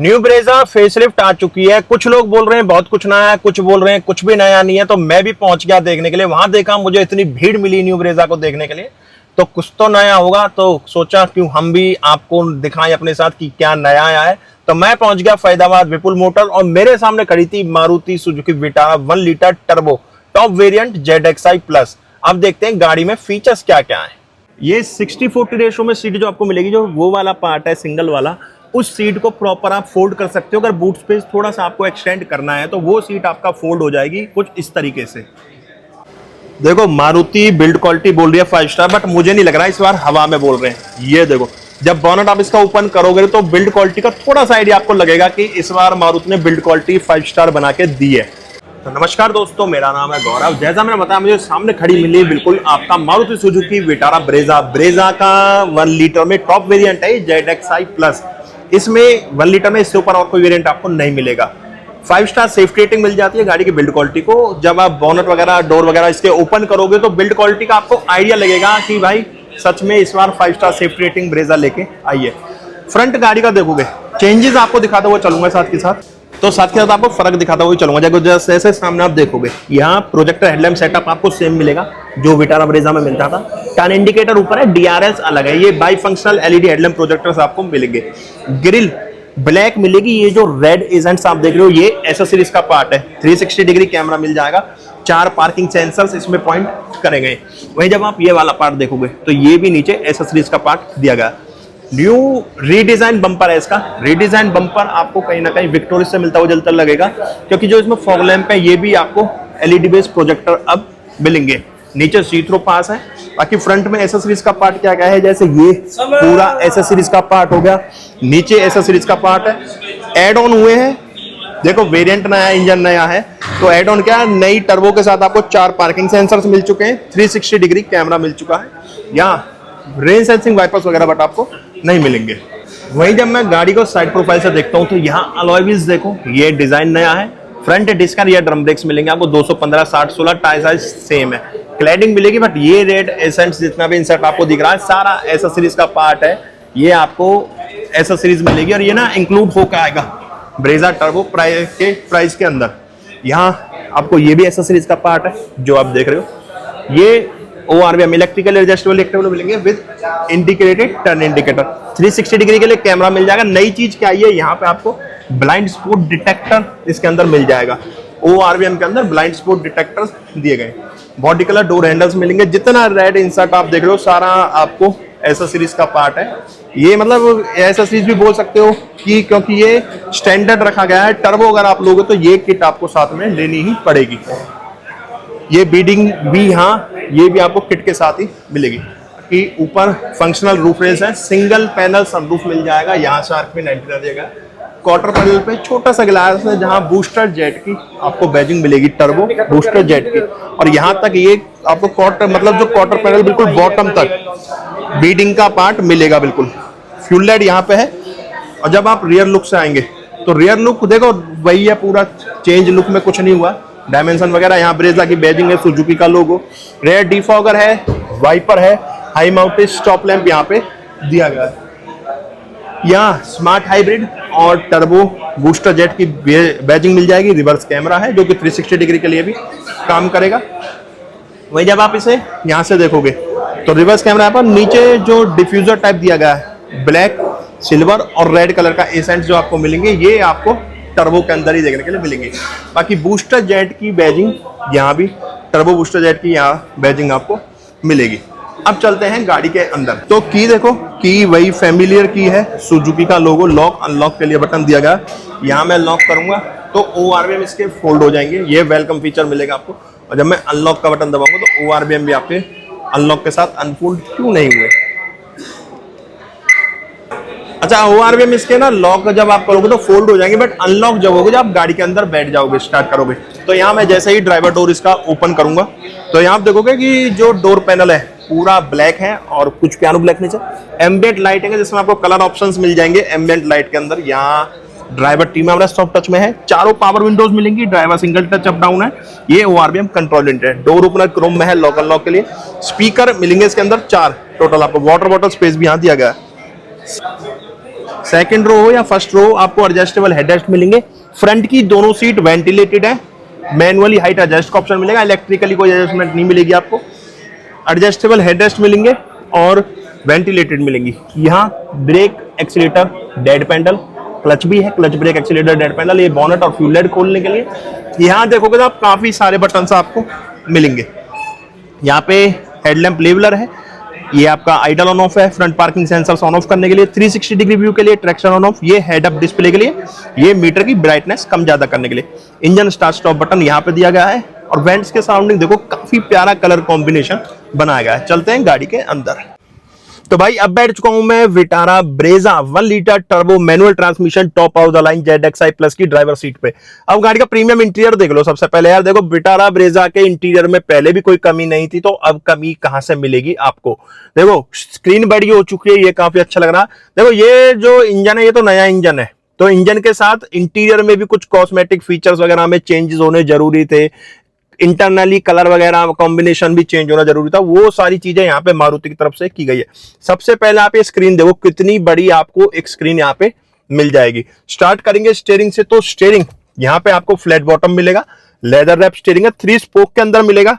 New Brezza facelift आ चुकी है। कुछ लोग बोल रहे हैं बहुत कुछ नया है, कुछ बोल रहे हैं कुछ भी नया नहीं है। तो मैं भी पहुंच गया देखने के लिए। वहां देखा, मुझे इतनी भीड़ मिली न्यू ब्रेजा को देखने के लिए, तो कुछ तो नया होगा। तो सोचा क्यों हम भी आपको दिखाएं अपने साथ कि क्या नया आया है। तो मैं पहुंच गया फरीदाबाद विपुल मोटर, और मेरे सामने खड़ी थी Maruti Suzuki Vitara 1 litre turbo top variant ZXi plus. अब देखते हैं गाड़ी में फीचर्स क्या क्या है। ये 60-40 रेशो में सीट जो आपको मिलेगी, जो वो वाला पार्ट है सिंगल वाला, उस सीट को प्रॉपर आप फोल्ड कर सकते हो। अगर बूट स्पेस थोड़ा सा आपको एक्सटेंड करना है तो वो सीट आपका फोल्ड हो जाएगी कुछ इस तरीके से। देखो, मारुति बिल्ड क्वालिटी बोल रही है 5 स्टार, बट मुझे नहीं लग रहा है इस बार हवा में बोल रहे हैं। ये देखो, जब बोनट आप इसका ओपन करोगे तो बिल्ड क्वालिटी का थोड़ा सा आइडिया आपको लगेगा कि इस बार मारुति ने बिल्ड क्वालिटी 5 स्टार बना के दी है। तो नमस्कार दोस्तों, मेरा नाम है गौरव। जैसा मैंने बताया, मुझे सामने खड़ी मिली बिल्कुल आपका मारुति सुजुकी विटारा ब्रेजा का 1 लीटर में टॉप वेरिएंट है ZXi प्लस। इसमें 1 लीटर में इससे ऊपर और कोई वेरिएंट आपको नहीं मिलेगा। 5 स्टार सेफ्टी रेटिंग मिल जाती है गाड़ी की बिल्ड क्वालिटी को। जब आप बोनट वगैरह डोर वगैरह इसके ओपन करोगे तो बिल्ड क्वालिटी का आपको आइडिया लगेगा कि भाई सच में इस बार 5 स्टार सेफ्टी रेटिंग ब्रेजा लेके आई है। फ्रंट गाड़ी का देखोगे, चेंजेस आपको दिखाता हुआ चलूंगा साथ के साथ। तो साथ के साथ आपको फर्क दिखाता हुआ चलूंगा। जैसे जैसे सामने आप देखोगे, यहाँ प्रोजेक्टर हेडलैम्प सेटअप आपको सेम मिलेगा जो विटारा ब्रेजा में मिलता था। टर्न इंडिकेटर ऊपर है, DRS अलग है। ये by functional LED headlamp projectors आपको मिलेंगे। ग्रिल ब्लैक मिलेगी। ये जो रेड एजेंट्स आप देख रहे हो, ये एसेसरीज का पार्ट है। 360 डिग्री कैमरा मिल जाएगा। 4 पार्किंग सेंसर्स इसमें पॉइंट करेंगे। वहीं जब आप ये वाला पार्ट देखोगे तो ये भी नीचे एसेसरीज का पार्ट दिया गया। न्यू रीडिजाइन बम्पर है इसका। रीडिजाइन बम्पर आपको कहीं ना कहीं विक्टोरिया से मिलता हुआ जलता लगेगा, क्योंकि जो इसमें फॉग लैंप है ये भी आपको LED बेस्ड प्रोजेक्टर अब मिलेंगे। नीचे सी थ्रू पास है। बाकी फ्रंट में एसेसरीज का पार्ट क्या क्या है, जैसे ये पूरा एसेसरीज का पार्ट हो गया। नीचे एसेसरीज का पार्ट है। एड ऑन हुए हैं। देखो, वेरिएंट नया है, इंजन नया है, तो एड ऑन क्या है, नई टर्बो के साथ आपको 4 पार्किंग सेंसर्स मिल चुके हैं। 360 डिग्री कैमरा मिल चुका है। यहाँ रेन सेंसिंग वाइपर्स वगैरह बट आपको नहीं मिलेंगे। वहीं जब मैं गाड़ी को साइड प्रोफाइल से देखता हूँ तो यहाँ अलॉय व्हील्स देखो, ये डिजाइन नया है। फ्रंट डिस्क का रियर ड्रम ब्रेक्स मिलेंगे आपको 215, 60, 16। टायर साइज सेम है। क्लैडिंग मिलेगी, बट ये रेड एसेंट्स जितना भी इंसर्ट आपको दिख रहा है सारा एसेसरीज का पार्ट है। ये आपको एसेसरीज मिलेगी, और ये ना इंक्लूड होकर आएगा ब्रेजा टर्बो प्राइस के अंदर। यहाँ आपको ये भी एसेसरीज का पार्ट है जो आप देख रहे हो। ये ORVM इलेक्ट्रिकल एडजस्टेबल मिलेंगे with indicated turn indicator. 360 degree के लिए कैमरा मिल जाएगा। नई चीज क्या है, यहाँ पे आपको ब्लाइंड स्पॉट डिटेक्टर इसके अंदर मिल जाएगा। ORVM के अंदर ब्लाइंड स्पॉट डिटेक्टर दिए गए। बॉडी कलर डोर हैंडल्स मिलेंगे। जितना रेड इंसर्ट आप देख रहे हो सारा आपको एसेसरीज का पार्ट है। ये मतलब एसेसरीज भी बोल सकते हो कि, क्योंकि ये स्टैंडर्ड रखा गया है। टर्बो अगर आप लोगे तो ये किट आपको साथ में लेनी ही पड़ेगी। ये बीडिंग भी यहाँ ये भी आपको किट के साथ ही मिलेगी। कि ऊपर फंक्शनल रूफ रेस है। सिंगल पैनल सनरूफ मिल जाएगा। यहाँ शार्क पिन एंटीना देगा। क्वार्टर पैनल पे छोटा सा गिलास है जहाँ बूस्टर जेट की आपको बैजिंग मिलेगी, टर्बो बूस्टर जेट की। और यहाँ तक ये आपको क्वार्टर मतलब जो क्वार्टर पैनल बिल्कुल बॉटम तक बीडिंग का पार्ट मिलेगा बिल्कुल। फ्यूल लाइट यहाँ पे है। और जब आप रियर लुक से आएंगे तो रियर लुक देखो वही है, पूरा चेंज लुक में कुछ नहीं हुआ। डायमेंशन वगैरह यहाँ ब्रेजा की बैजिंग है, सुजुकी का लोगो। रेयर डिफॉगर है, वाइपर है, हाई माउंटेड स्टॉप लैंप यहाँ पे दिया गया है। यहाँ स्मार्ट हाइब्रिड और टर्बो बूस्टर जेट की बैजिंग मिल जाएगी। रिवर्स कैमरा है जो कि 360 डिग्री के लिए भी काम करेगा। वहीं जब आप इसे यहाँ से देखोगे तो रिवर्स कैमरा पर नीचे जो डिफ्यूजर टाइप दिया गया है, ब्लैक, सिल्वर और रेड कलर का एसेंट जो आपको मिलेंगे, ये आपको टर्बो के अंदर ही देखने के लिए मिलेंगे। बाकी बूस्टर जेट की बैजिंग यहाँ भी, टर्बो बूस्टर जेट की यहाँ बैजिंग आपको मिलेगी। अब चलते हैं गाड़ी के अंदर। तो की देखो, की वही फैमिलियर की है, सुजुकी का लोगो। लॉक अनलॉक के लिए बटन दिया गया। यहाँ मैं लॉक करूंगा तो ORVM इसके फोल्ड हो जाएंगे। ये वेलकम फीचर मिलेगा आपको। और जब मैं अनलॉक का बटन दबाऊंगा तो ORVM भी आपके अनलॉक के साथ अनफोल्ड क्यों नहीं हुए। अच्छा, ORVM इसके ना लॉक जब आप करोगे तो फोल्ड हो जाएंगे, बट अनलॉक जब होगे जब आप गाड़ी के अंदर बैठ जाओगे, स्टार्ट करोगे। तो यहाँ मैं जैसे ही ड्राइवर डोर इसका ओपन करूंगा तो यहाँ आप देखोगे कि जो डोर पैनल है पूरा ब्लैक है और कुछ पियानो ब्लैक नीचे। एम्बिएंट लाइटिंग है जिसमें आपको कलर ऑप्शंस मिल जाएंगे। एम्बिएंट लाइट के अंदर यहाँ ड्राइवर टीम हमारा सॉफ्ट टच में है। चारों पावर विंडोज मिलेंगी। Driver single touch up down है। ये ORVM कंट्रोल यूनिट है। डोर ओपनर क्रोम में है, लॉक अनलॉक के लिए। स्पीकर मिलेंगे इसके अंदर 4 टोटल। आपको वाटर बॉटल स्पेस भी यहाँ दिया गया है। सेकंड रो हो या फर्स्ट रो, आपको एडजस्टेबल हेडरेस्ट मिलेंगे। फ्रंट की दोनों सीट वेंटिलेटेड है, मैनुअली हाइट एडजस्ट का ऑप्शन मिलेगा, इलेक्ट्रिकली कोई एडजस्टमेंट नहीं मिलेगी आपको। एडजस्टेबल हेडरेस्ट मिलेंगे और वेंटिलेटेड मिलेंगी। यहाँ brake, accelerator, dead pedal, clutch भी है, clutch brake accelerator dead pedal. ये बोनट और फ्यूल लाइट खोलने के लिए। यहाँ देखोगे तो आप काफी सारे बटन आपको मिलेंगे। यहाँ पे हेडलैम्प लेवलर है, ये आपका आइडल ऑन ऑफ है, front parking sensors on off करने के लिए, 360 डिग्री व्यू के लिए, ट्रैक्शन ऑन ऑफ, ये हेड अप डिस्प्ले के लिए, ये मीटर की ब्राइटनेस कम ज्यादा करने के लिए। इंजन स्टार्ट स्टॉप बटन यहाँ पे दिया गया है और वेंट्स के सराउंडिंग देखो काफी प्यारा कलर कॉम्बिनेशन बनाया गया है। चलते हैं गाड़ी के अंदर। तो भाई अब बैठ चुका हूं मैं Vitara Brezza 1 litre turbo manual transmission top of the line ZXi plus की ड्राइवर सीट पे। अब गाड़ी का प्रीमियम इंटीरियर देख लो। सबसे पहले यार देखो, विटारा ब्रेजा के इंटीरियर में पहले भी कोई कमी नहीं थी, तो अब कमी कहां से मिलेगी आपको। देखो स्क्रीन बड़ी हो चुकी है, ये काफी अच्छा लग रहा है। देखो ये जो इंजन है ये तो नया इंजन है, तो इंजन के साथ इंटीरियर में भी कुछ कॉस्मेटिक फीचर्स वगैरह में चेंजेस होने जरूरी थे। इंटरनली कलर वगैरह कॉम्बिनेशन भी चेंज होना जरूरी था, वो सारी चीजें यहाँ पे मारुति की तरफ से की गई है। सबसे पहले आप ये स्क्रीन देखो कितनी बड़ी आपको एक स्क्रीन यहाँ पे मिल जाएगी। स्टार्ट करेंगे स्टीयरिंग से, तो स्टीयरिंग यहाँ पे आपको फ्लैट बॉटम मिलेगा, लेदर रैप स्टीयरिंग है, 3 स्पोक के अंदर मिलेगा।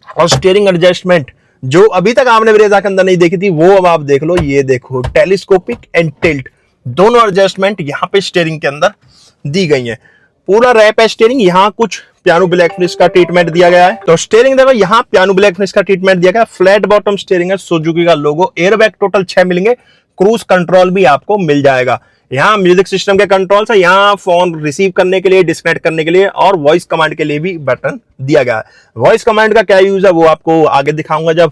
और स्टीयरिंग एडजस्टमेंट जो अभी तक आपने ब्रेजा के अंदर नहीं देखी थी वो अब आप देख लो। ये देखो टेलीस्कोपिक एंड टिल्ट दोनों एडजस्टमेंट यहाँ पे स्टीयरिंग के अंदर दी गई है। पूरा रैप है स्टीयरिंग, यहाँ कुछ पियानो ब्लैक फिनिश का ट्रीटमेंट दिया गया है। तो स्टीयरिंग देखो यहाँ पियानो ब्लैक फिनिश का ट्रीटमेंट दिया गया है। फ्लैट बॉटम स्टीयरिंग है, सुजुकी का लोगो। एयरबैग टोटल 6 मिलेंगे, क्रूज कंट्रोल भी आपको मिल जाएगा। यहाँ म्यूजिक सिस्टम के कंट्रोल्स है, यहाँ फोन रिसीव करने के लिए, डिस्कनेक्ट करने के लिए और वॉइस कमांड के लिए भी बटन दिया गया है। वॉइस कमांड का क्या यूज है वो आपको आगे दिखाऊंगा जब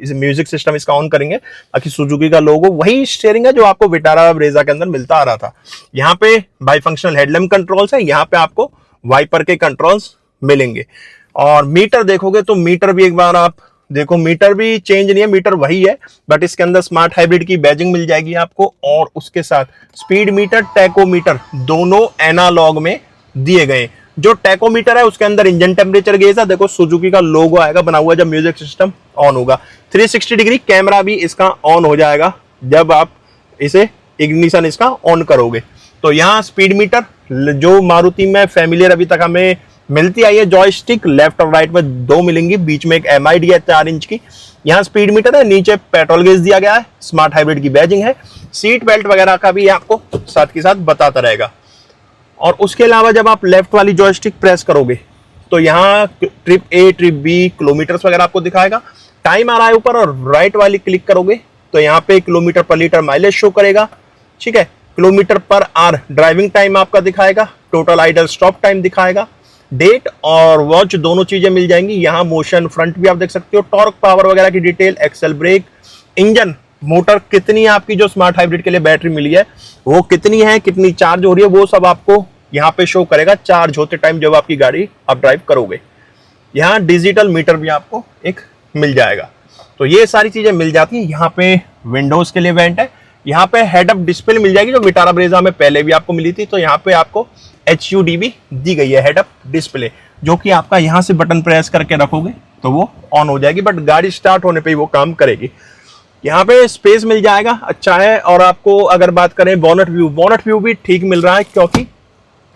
इस म्यूजिक सिस्टम इसका ऑन करेंगे। बाकी सुजुकी का लोगो वही स्टीयरिंग है जो आपको विटारा ब्रेजा के अंदर मिलता आ रहा था। यहाँ पे बाई फंक्शनल हेडलैम्प कंट्रोल्स है, यहाँ पे आपको वाइपर के कंट्रोल्स मिलेंगे। और मीटर देखोगे तो मीटर भी एक बार आप देखो, मीटर भी चेंज नहीं है, मीटर वही है, बट इसके अंदर स्मार्ट हाइब्रिड की बैजिंग मिल जाएगी आपको। और उसके साथ स्पीड मीटर, टैकोमीटर दोनों एनालॉग में दिए गए। जो टैकोमीटर है उसके अंदर इंजन टेम्परेचर गेज है, देखो सुजुकी का लोगो आएगा बना हुआ जब म्यूजिक सिस्टम ऑन होगा। 360 डिग्री कैमरा भी इसका ऑन हो जाएगा जब आप इसे इग्निशन इसका ऑन करोगे। तो यहाँ स्पीड मीटर जो मारुति में फैमिलियर अभी तक हमें मिलती आई है, जॉयस्टिक लेफ्ट और राइट में 2 मिलेंगी, बीच में एक MID है 4 इंच की। यहाँ स्पीड मीटर है, नीचे पेट्रोल गेज दिया गया है, स्मार्ट हाइब्रिड की बैजिंग है, सीट बेल्ट वगैरह का भी आपको साथ के साथ बताता रहेगा। और उसके अलावा जब आप लेफ्ट वाली जॉयस्टिक प्रेस करोगे तो यहाँ trip A, trip B, kilometres वगैरह आपको दिखाएगा। टाइम आ रहा है ऊपर, और राइट वाली क्लिक करोगे तो यहाँ पे किलोमीटर पर लीटर माइलेज शो करेगा। ठीक है, kilometre per hour driving time आपका दिखाएगा, टोटल आइडल स्टॉप टाइम दिखाएगा, डेट और वॉच दोनों चीजें मिल जाएंगी। यहाँ मोशन फ्रंट भी आप देख सकते हो, टॉर्क पावर वगैरह की detail, axle brake, engine, motor कितनी आपकी जो स्मार्ट हाइब्रिड के लिए बैटरी मिली है वो कितनी है, कितनी चार्ज हो रही है, वो सब आपको यहाँ पे शो करेगा चार्ज होते टाइम जब आपकी गाड़ी आप ड्राइव करोगे। यहाँ डिजिटल मीटर भी आपको एक मिल जाएगा। तो ये सारी चीजें मिल जाती हैं। यहाँ पे विंडोज के लिए वेंट है, यहाँ पे हेड अप डिस्प्ले मिल जाएगी जो विटारा ब्रेजा में पहले भी आपको मिली थी। तो यहाँ पे आपको HUD भी दी गई है, हेड अप डिस्प्ले, जो कि आपका यहाँ से बटन प्रेस करके रखोगे तो वो ऑन हो जाएगी, बट गाड़ी स्टार्ट होने पे ही वो काम करेगी। यहाँ पे स्पेस मिल जाएगा, अच्छा है। और आपको अगर बात करें बोनट व्यू भी ठीक मिल रहा है, क्योंकि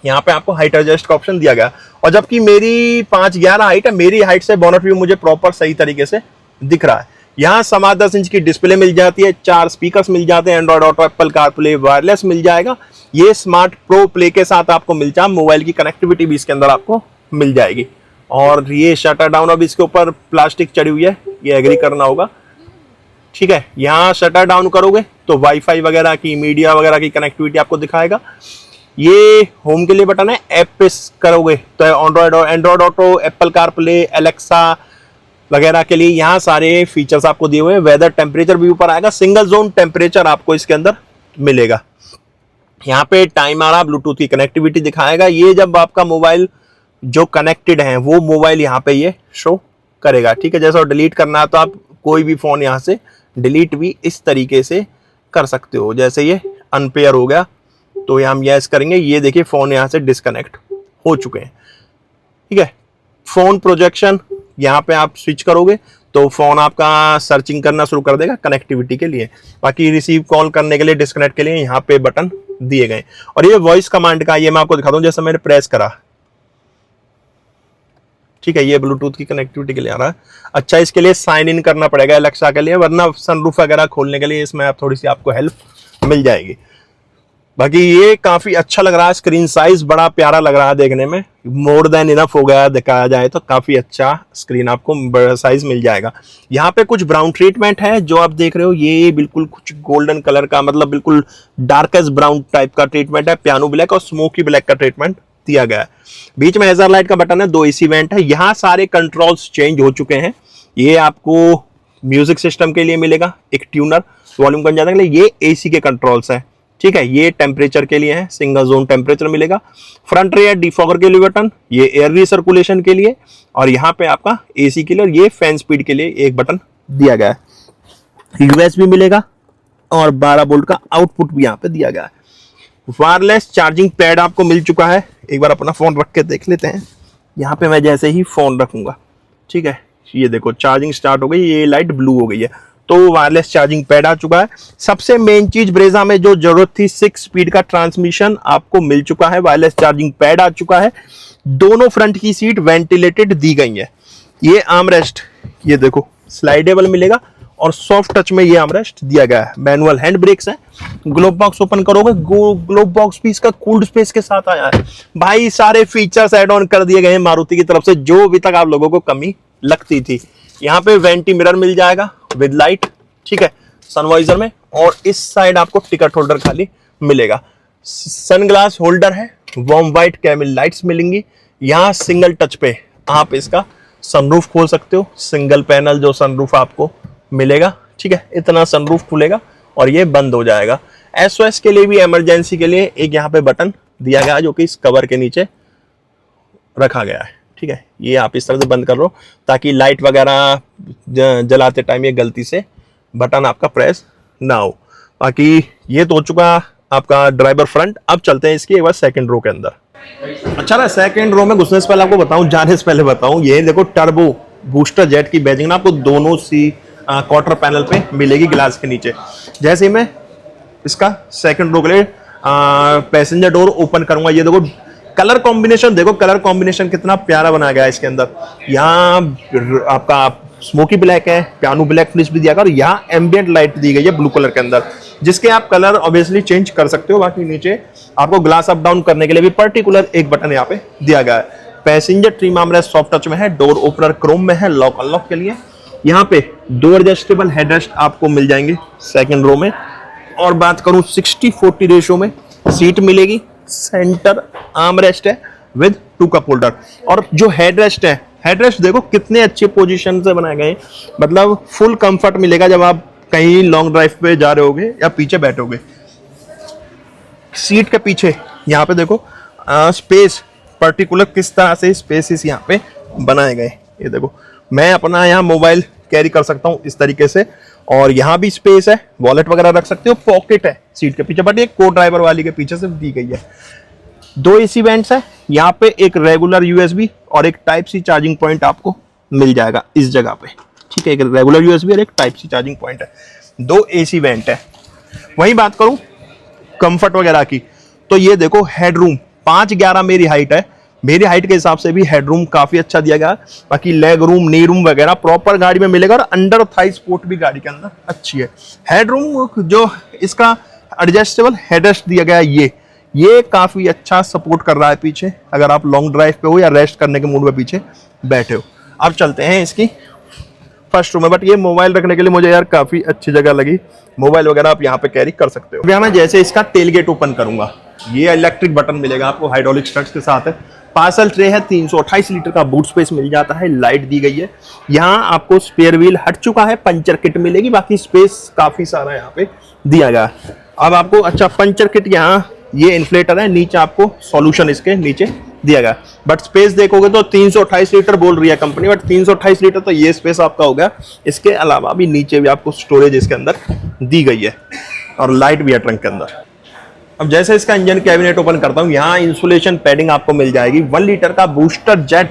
यहाँ पे आपको हाइट एडजस्ट का ऑप्शन दिया गया। और जबकि मेरी 5'11" हाइट है, मेरी हाइट से बोनट व्यू मुझे प्रॉपर सही तरीके से दिख रहा है। यहाँ 10.25 इंच की डिस्प्ले मिल जाती है, 4 स्पीकर्स मिल जाते हैं, Android auto, Apple CarPlay, wireless मिल जाएगा। ये स्मार्ट प्रो प्ले के साथ आपको मिल जाए, मोबाइल की कनेक्टिविटी भी इसके अंदर आपको मिल जाएगी। और ये शटर डाउन, अब इसके ऊपर प्लास्टिक चढ़ी हुई है, ये एग्री करना होगा। ठीक है, यहाँ शटर डाउन करोगे तो वाईफाई वगैरह की, मीडिया वगैरह की कनेक्टिविटी आपको दिखाएगा। ये होम के लिए बटन है, ऐप पे करोगे तो Android auto, Apple CarPlay, Alexa वगैरह के लिए यहाँ सारे फीचर्स आपको दिए हुए हैं। वेदर टेम्परेचर भी ऊपर आएगा, सिंगल जोन टेम्परेचर आपको इसके अंदर मिलेगा। यहाँ पे टाइम आ रहा, ब्लूटूथ की कनेक्टिविटी दिखाएगा। ये जब आपका मोबाइल जो कनेक्टेड है वो मोबाइल यहाँ पे ये शो करेगा। ठीक है, जैसा डिलीट करना है तो आप कोई भी फोन यहाँ से डिलीट भी इस तरीके से कर सकते हो। जैसे ये अनपेयर हो गया तो ये हम यस करेंगे, ये देखिए फोन यहाँ से डिस्कनेक्ट हो चुके हैं। ठीक है, फोन प्रोजेक्शन यहाँ पे आप स्विच करोगे तो फोन आपका सर्चिंग करना शुरू कर देगा कनेक्टिविटी के लिए। बाकी रिसीव कॉल करने के लिए, डिस्कनेक्ट के लिए यहाँ पे बटन दिए गए। और ये वॉइस कमांड का, ये मैं आपको दिखाता हूँ, जैसे मैंने प्रेस करा, ठीक है, ये ब्लूटूथ की कनेक्टिविटी के लिए आ रहा है। अच्छा, इसके लिए साइन इन करना पड़ेगा एलेक्सा के लिए, वरना सनरूफ वगैरह खोलने के लिए इसमें आप थोड़ी सी आपको हेल्प मिल जाएगी। बाकी ये काफी अच्छा लग रहा है, स्क्रीन साइज बड़ा प्यारा लग रहा है देखने में, मोर देन इनफ हो गया दिखाया जाए तो। काफी अच्छा स्क्रीन आपको बड़ा साइज मिल जाएगा। यहाँ पे कुछ ब्राउन ट्रीटमेंट है जो आप देख रहे हो, ये बिल्कुल कुछ गोल्डन कलर का, मतलब बिल्कुल डार्केस्ट ब्राउन टाइप का ट्रीटमेंट है। पियानो ब्लैक और स्मोकी ब्लैक का ट्रीटमेंट दिया गया है। बीच में हेजर लाइट का बटन है, 2 एसी वेंट है। यहाँ सारे कंट्रोल्स चेंज हो चुके हैं। ये आपको म्यूजिक सिस्टम के लिए मिलेगा, एक ट्यूनर, वॉल्यूम कम ज्यादा के लिए। ये एसी के कंट्रोल्स है, ठीक है। ये टेम्परेचर के लिए है, सिंगल जोन टेम्परेचर मिलेगा। फ्रंट रेयर डिफॉगर के लिए बटन, ये एयर रिसर्कुलेशन के लिए, और यहाँ पे आपका एसी के लिए, और ये फैन स्पीड के लिए एक बटन दिया गया है। यूएसबी मिलेगा और 12 वोल्ट का आउटपुट भी यहाँ पे दिया गया है। वायरलेस चार्जिंग पैड आपको मिल चुका है। एक बार अपना फोन रख के देख लेते हैं। यहाँ पे मैं जैसे ही फोन रखूंगा, ठीक है, ये देखो चार्जिंग स्टार्ट हो गई, ये लाइट ब्लू हो गई है। तो वायरलेस चार्जिंग पैड आ चुका है। सबसे मेन चीज ब्रेजा में जो जरूरत थी, 6 स्पीड का ट्रांसमिशन आपको मिल चुका है। वायरलेस चार्जिंग पैड आ चुका है। दोनों फ्रंट की सीट वेंटिलेटेड दी गई है। ये आर्मरेस्ट, ये देखो स्लाइडेबल मिलेगा, और सॉफ्ट टच में ये आर्मरेस्ट दिया गया है। मैनुअल हैंड ब्रेक्स है। ग्लोब बॉक्स ओपन करोगे, ग्लोब बॉक्स भी इसका कूल्ड स्पेस के साथ आया है। भाई सारे फीचर्स ऐड ऑन कर दिए गए हैं मारुति की तरफ से, जो अभी तक आप लोगों को कमी लगती थी। यहाँ पे वेंटी मिरर मिल जाएगा विद लाइट, ठीक है, सनवाइजर में। और इस साइड आपको टिकट होल्डर खाली मिलेगा। सनग्लास होल्डर है, वार्म व्हाइट कैमल लाइट्स मिलेंगी। यहाँ सिंगल टच पे आप इसका सनरूफ खोल सकते हो। सिंगल पैनल जो सनरूफ आपको मिलेगा, ठीक है, इतना सनरूफ खुलेगा और ये बंद हो जाएगा। एसओएस के लिए भी, इमरजेंसी के लिए एक यहाँ पे बटन दिया गया है, जो कि इस कवर के नीचे रखा गया है, ठीक है। ये आप इस तरह से बंद कर लो ताकि लाइट वगैरह जलाते टाइम ये गलती से बटन आपका प्रेस ना हो। बाकी ये तो हो चुका आपका ड्राइवर फ्रंट। अब चलते हैं इसकी एक बार सेकंड रो के अंदर। अच्छा ना, सेकंड रो में घुसने से पहले आपको बताऊं, जाने से पहले बताऊं, ये देखो टर्बो बूस्टर जेट की बैजिंग ना आपको दोनों सी क्वार्टर पैनल पे मिलेगी ग्लास के नीचे। जैसे ही मैं इसका सेकंड रो के लिए पैसेंजर डोर ओपन करूंगा, ये देखो कलर कॉम्बिनेशन, देखो कलर कॉम्बिनेशन कितना प्यारा बनाया गया है इसके अंदर। यहाँ आपका स्मोकी ब्लैक है, पियानो ब्लैक फिनिश भी दिया गया, और यहाँ एम्बियंट लाइट दी गई है ब्लू कलर के अंदर, जिसके आप कलर ऑब्वियसली चेंज कर सकते हो। बाकी नीचे आपको ग्लास अप डाउन करने के लिए भी पर्टिकुलर एक बटन यहाँ पे दिया गया है। Passenger trim armrest soft touch में है, डोर ओपनर क्रोम में है लॉक अनलॉक के लिए। यहाँ पे 2 एडजस्टेबल हेडरेस्ट आपको मिल जाएंगे सेकंड रो में। और बात करूं 60-40 रेशो में सीट मिलेगी। सेंटर आर्मरेस्ट है विद 2 कप होल्डर। और जो हेडरेस्ट है, हेडरेस्ट देखो कितने अच्छे पोजीशन से बनाए गए, मतलब फुल कंफर्ट मिलेगा जब आप कहीं लॉन्ग ड्राइव पे जा रहे होगे या पीछे बैठोगे। सीट के पीछे यहाँ पे देखो स्पेस, पर्टिकुलर किस तरह से स्पेसिस यहाँ पे बनाए गए। ये देखो मैं अपना यहाँ मोबाइल कैरी कर सकता हूँ इस तरीके से, और यहाँ भी स्पेस है, वॉलेट वगैरह रख सकते हो। पॉकेट है सीट के पीछे, बट ये को ड्राइवर वाली के पीछे से दी गई है। 2 एसी वेंट्स है। यहाँ पे एक रेगुलर यूएसबी और एक टाइप सी चार्जिंग पॉइंट आपको मिल जाएगा इस जगह पे, ठीक है। एक रेगुलर यूएसबी और एक टाइप सी चार्जिंग पॉइंट है। 2 एसी वेंट है। वहीं बात करूं कंफर्ट वगैरह की, तो ये देखो हेडरूम 5'11" मेरी हाइट है। मेरी हाइट के हिसाब से भी हेडरूम काफी अच्छा दिया गया। बाकी लेग रूम, नी रूम वगैरह प्रॉपर गाड़ी में मिलेगा, और अंडर थाई सपोर्ट भी गाड़ी के अंदर अच्छी है। हेडरूम जो इसका एडजस्टेबल हेडरेस्ट दिया गया है, ये काफी अच्छा सपोर्ट कर रहा है पीछे, अगर आप लॉन्ग ड्राइव पे हो या रेस्ट करने के मूड में पीछे बैठे हो। अब चलते हैं इसकी फर्स्ट रो में। बट ये मोबाइल रखने के लिए मुझे यार काफी अच्छी जगह लगी। मोबाइल वगैरह आप यहाँ पे कैरी कर सकते हो। मैं जैसे इसका टेल गेट ओपन करूंगा, ये इलेक्ट्रिक बटन मिलेगा आपको, हाइड्रोलिक स्ट्रट्स के साथ है। पार्सल ट्रे है, 328 लीटर का बूट स्पेस मिल जाता है, लाइट दी गई है। यहाँ आपको स्पेयर व्हील हट चुका है, पंचर किट मिलेगी, बाकी स्पेस काफी सारा यहाँ पे दिया गया। अब आपको अच्छा पंचर किट, यहाँ ये इन्फ्लेटर है, नीचे आपको सॉल्यूशन इसके नीचे दिया गया। बट स्पेस देखोगे तो 328 लीटर बोल रही है कंपनी, बट 328 लीटर तो ये स्पेस आपका हो गया। इसके अलावा भी नीचे भी आपको स्टोरेज इसके अंदर दी गई है, और लाइट भी है ट्रंक के अंदर। अब जैसे इसका इंजन कैबिनेट ओपन करता हूं, यहाँ इंसुलेशन पैडिंग आपको मिल जाएगी। 1 लीटर का booster jet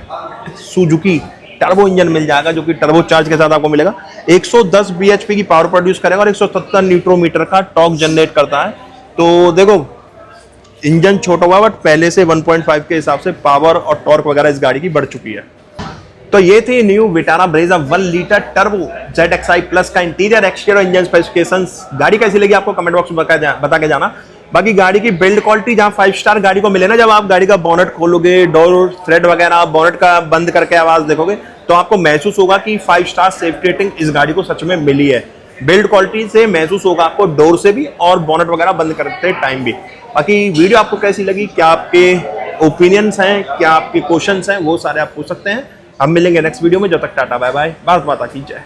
Suzuki turbo engine मिल जाएगा, जो कि टर्बो चार्ज के साथ आपको मिलेगा। 110 bhp की पावर प्रोड्यूस करेगा और 177 न्यूटन मीटर का टॉर्क जनरेट करता है। तो देखो इंजन छोटा हुआ बट पहले से 1.5 के हिसाब से पावर और टॉर्क वगैरह इस गाड़ी की बढ़ चुकी है। तो ये थी new Vitara Brezza 1 litre turbo ZXi plus का इंटीरियर एक्सटीरियर इंजन स्पेसिफिकेशंस। गाड़ी कैसी लगी आपको कमेंट बॉक्स में बता के जाना। बाकी गाड़ी की बिल्ड क्वालिटी जहां 5 स्टार गाड़ी को मिले ना, जब आप गाड़ी का बोनट खोलोगे, डोर थ्रेड वगैरह बोनट का बंद करके आवाज देखोगे तो आपको महसूस होगा कि 5 स्टार सेफ्टी रेटिंग इस गाड़ी को सच में मिली है। बिल्ड क्वालिटी से महसूस होगा आपको डोर से भी और बोनट वगैरह बंद करते टाइम भी। बाकी वीडियो आपको कैसी लगी, क्या आपके ओपिनियंस हैं, क्या आपके क्वेश्चंस हैं, वो सारे आप पूछ सकते हैं। हम मिलेंगे नेक्स्ट वीडियो में। जब तक टाटा बाय बाय, भारत माता की जय।